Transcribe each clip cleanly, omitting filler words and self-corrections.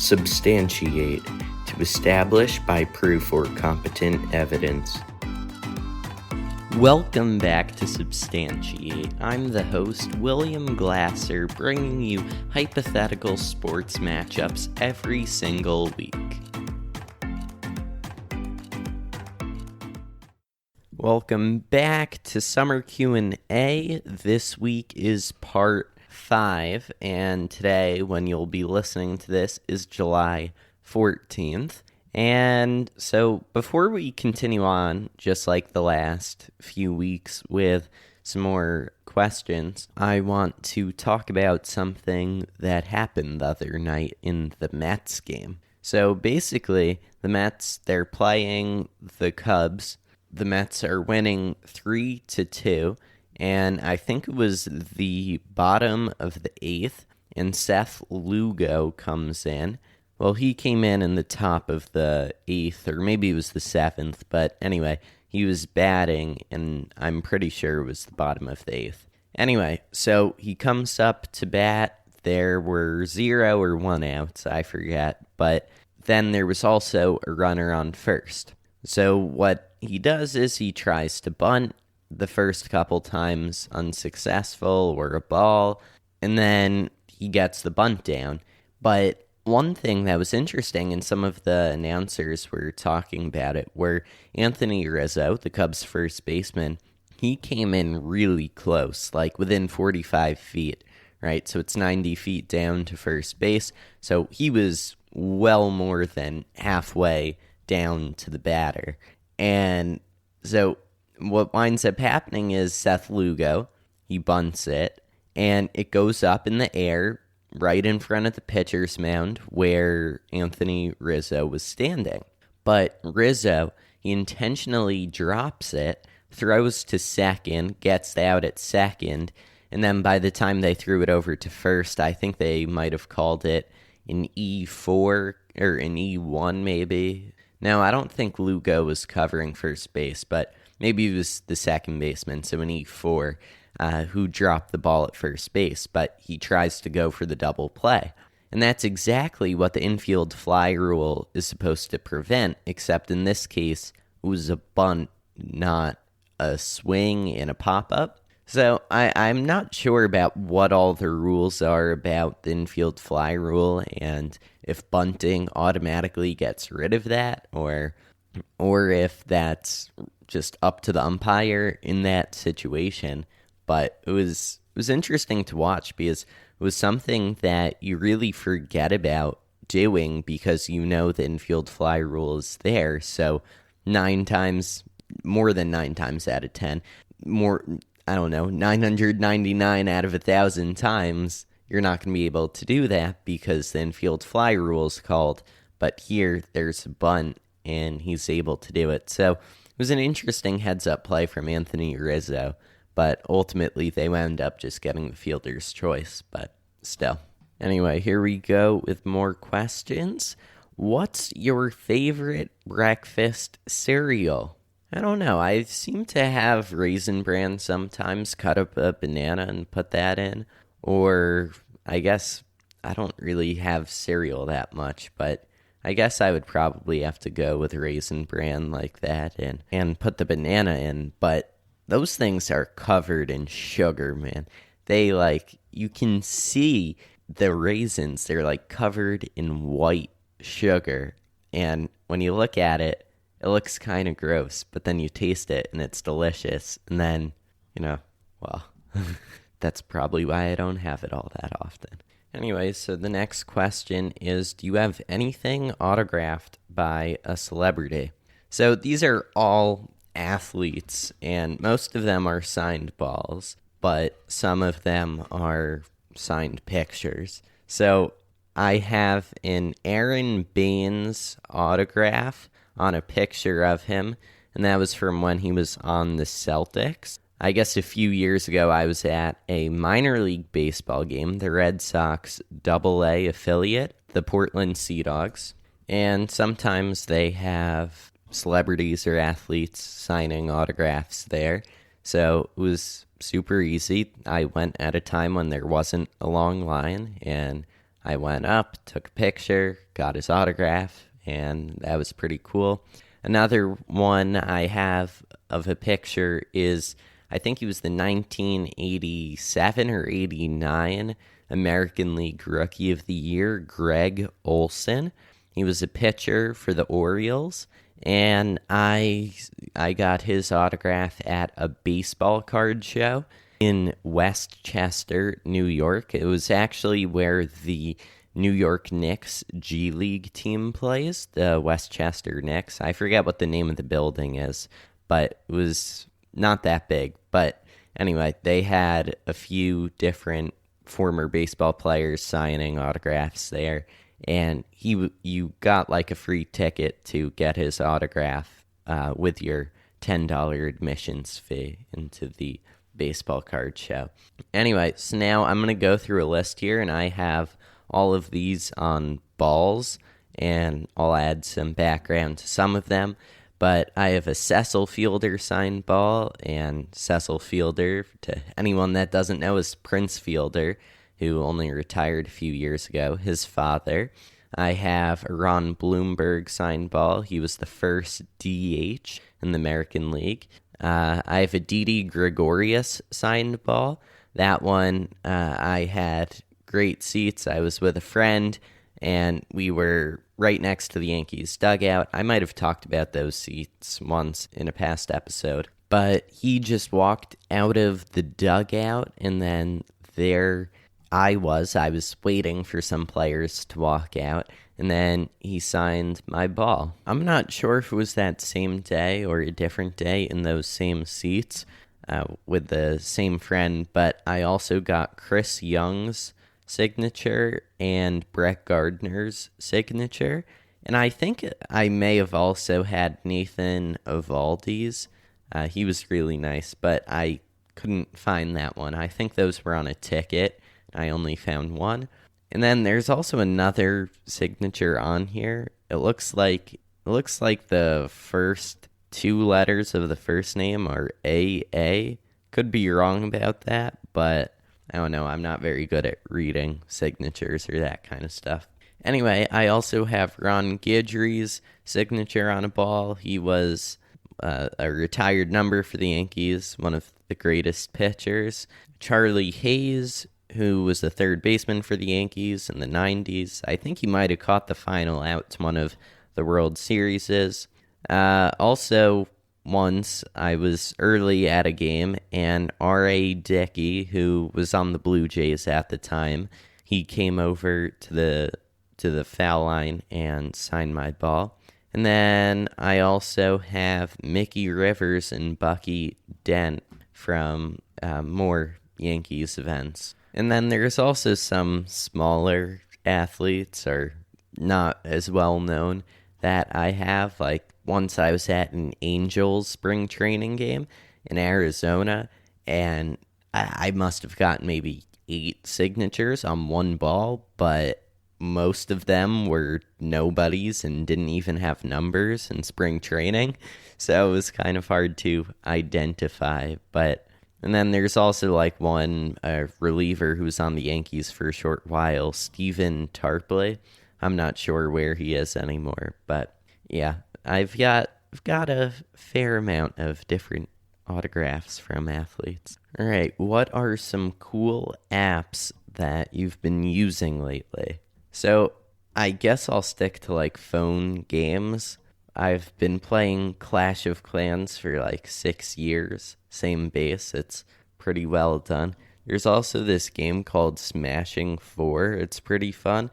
Substantiate, to establish by proof or competent evidence. Welcome back to Substantiate. I'm the host, William Glasser, bringing you hypothetical sports matchups every single week. Welcome back to Summer Q&A. This week is part 5, and today, when you'll be listening to this, is July 14th. And so before we continue on, just like the last few weeks with some more questions, I want to talk about something that happened the other night in the Mets game. So basically, the Mets, they're playing the Cubs. The Mets are winning 3-2, and I think it was the bottom of the 8th, and Seth Lugo comes in. Well, he came in the top of the 8th, or maybe it was the 7th, but anyway, he was batting, and I'm pretty sure it was the bottom of the 8th. Anyway, so he comes up to bat. There were 0 or 1 outs, I forget, but then there was also a runner on first. So what he does is he tries to bunt the first couple times, unsuccessful, or a ball, and then he gets the bunt down. But one thing that was interesting, and some of the announcers were talking about it, were Anthony Rizzo, the Cubs' first baseman, he came in really close, like within 45 feet, right? So it's 90 feet down to first base. So he was well more than halfway down to the batter. And so what winds up happening is Seth Lugo, he bunts it, and it goes up in the air right in front of the pitcher's mound where Anthony Rizzo was standing. But Rizzo, he intentionally drops it, throws to second, gets out at second, and then by the time they threw it over to first, I think they might have called it an E4 or an E1 maybe. Now, I don't think Lugo was covering first base, but maybe he was the second baseman, so an E4. Who dropped the ball at first base, but he tries to go for the double play. And that's exactly what the infield fly rule is supposed to prevent, except in this case, it was a bunt, not a swing and a pop-up. So I'm not sure about what all the rules are about the infield fly rule, and if bunting automatically gets rid of that, or if that's just up to the umpire in that situation. But it was interesting to watch because it was something that you really forget about doing because you know the infield fly rule is there. So more than 9 times out of 10, 999 out of 1,000 times, you're not going to be able to do that because the infield fly rule is called. But here, there's a bunt, and he's able to do it. So it was an interesting heads-up play from Anthony Rizzo. But ultimately, they wound up just getting the fielder's choice, but still. Anyway, here we go with more questions. What's your favorite breakfast cereal? I don't know. I seem to have Raisin Bran sometimes, cut up a banana and put that in. Or I guess I don't really have cereal that much, but I guess I would probably have to go with Raisin Bran like that and put the banana in, but those things are covered in sugar, man. They you can see the raisins, they're covered in white sugar. And when you look at it, it looks kind of gross, but then you taste it and it's delicious. And then, well, that's probably why I don't have it all that often. Anyway, so the next question is, do you have anything autographed by a celebrity? So these are all athletes, and most of them are signed balls, but some of them are signed pictures. So I have an Aaron Baines autograph on a picture of him, and that was from when he was on the Celtics. I guess a few years ago I was at a minor league baseball game, the Red Sox AA affiliate, the Portland Sea Dogs, and sometimes they have celebrities or athletes signing autographs there. So it was super easy. I went at a time when there wasn't a long line, and I went up, took a picture, got his autograph, and that was pretty cool. Another one I have of a picture is, I think he was the 1987 or 89 American League Rookie of the Year, Greg Olson. He was a pitcher for the Orioles, and I got his autograph at a baseball card show in Westchester, New York. It was actually where the New York Knicks G League team plays, the Westchester Knicks. I forget what the name of the building is, but it was not that big. But anyway, they had a few different former baseball players signing autographs there, and you got like a free ticket to get his autograph with your $10 admissions fee into the baseball card show. Anyway, so now I'm going to go through a list here, and I have all of these on balls, and I'll add some background to some of them. But I have a Cecil Fielder signed ball, and Cecil Fielder, to anyone that doesn't know, is Prince Fielder, who only retired a few years ago, his father. I have a Ron Blomberg signed ball. He was the first DH in the American League. I have a Didi Gregorius signed ball. That one, I had great seats. I was with a friend, and we were right next to the Yankees dugout. I might have talked about those seats once in a past episode, but he just walked out of the dugout, and then there I was waiting for some players to walk out, and then he signed my ball. I'm not sure if it was that same day or a different day in those same seats with the same friend, but I also got Chris Young's signature and Brett Gardner's signature, and I think I may have also had Nathan Eovaldi's. He was really nice, but I couldn't find that one. I think those were on a ticket. I only found one. And then there's also another signature on here. It looks like the first two letters of the first name are AA. Could be wrong about that, but I don't know. I'm not very good at reading signatures or that kind of stuff. Anyway, I also have Ron Guidry's signature on a ball. He was a retired number for the Yankees, one of the greatest pitchers. Charlie Hayes, who was the third baseman for the Yankees in the 90s. I think he might have caught the final out to one of the World Series. Also, once I was early at a game, and R.A. Dickey, who was on the Blue Jays at the time, he came over to the foul line and signed my ball. And then I also have Mickey Rivers and Bucky Dent from more Yankees events. And then there's also some smaller athletes, or not as well known, that I have. Like once I was at an Angels spring training game in Arizona, and I must have gotten maybe 8 signatures on one ball, but most of them were nobodies and didn't even have numbers in spring training. So it was kind of hard to identify, and then there's also like one reliever who was on the Yankees for a short while, Stephen Tarpley. I'm not sure where he is anymore, but yeah, I've got a fair amount of different autographs from athletes. All right, what are some cool apps that you've been using lately? So I guess I'll stick to like phone games. I've been playing Clash of Clans for like 6 years. Same base. It's pretty well done. There's also this game called Smashing 4. It's pretty fun.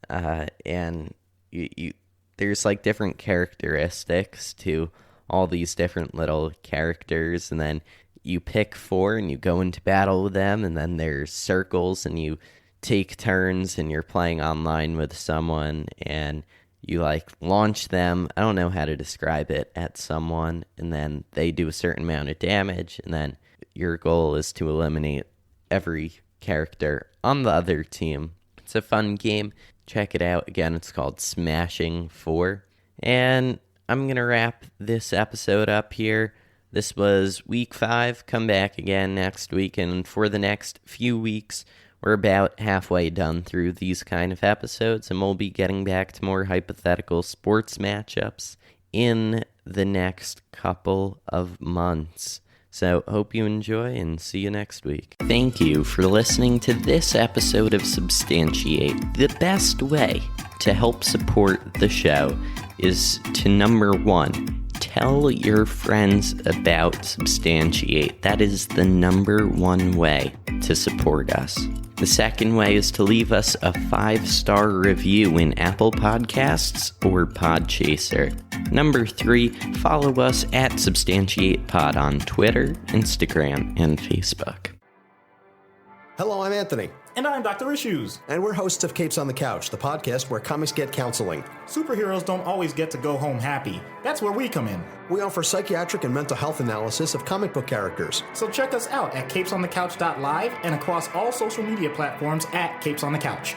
And there's like different characteristics to all these different little characters. And then you pick 4 and you go into battle with them. And then there's circles and you take turns and you're playing online with someone. And you like launch them, I don't know how to describe it, at someone, and then they do a certain amount of damage, and then your goal is to eliminate every character on the other team. It's a fun game. Check it out. Again, it's called Smashing 4. And I'm going to wrap this episode up here. This was week 5. Come back again next week, and for the next few weeks, we're about halfway done through these kind of episodes, and we'll be getting back to more hypothetical sports matchups in the next couple of months. So, hope you enjoy and see you next week. Thank you for listening to this episode of Substantiate. The best way to help support the show is to, number one, tell your friends about Substantiate. That is the number one way to support us. The second way is to leave us a 5-star review in Apple Podcasts or Podchaser. Number 3, follow us at SubstantiatePod on Twitter, Instagram, and Facebook. Hello, I'm Anthony. And I'm Dr. Issues. And we're hosts of Capes on the Couch, the podcast where comics get counseling. Superheroes don't always get to go home happy. That's where we come in. We offer psychiatric and mental health analysis of comic book characters. So check us out at capesonthecouch.live and across all social media platforms at Capes on the Couch.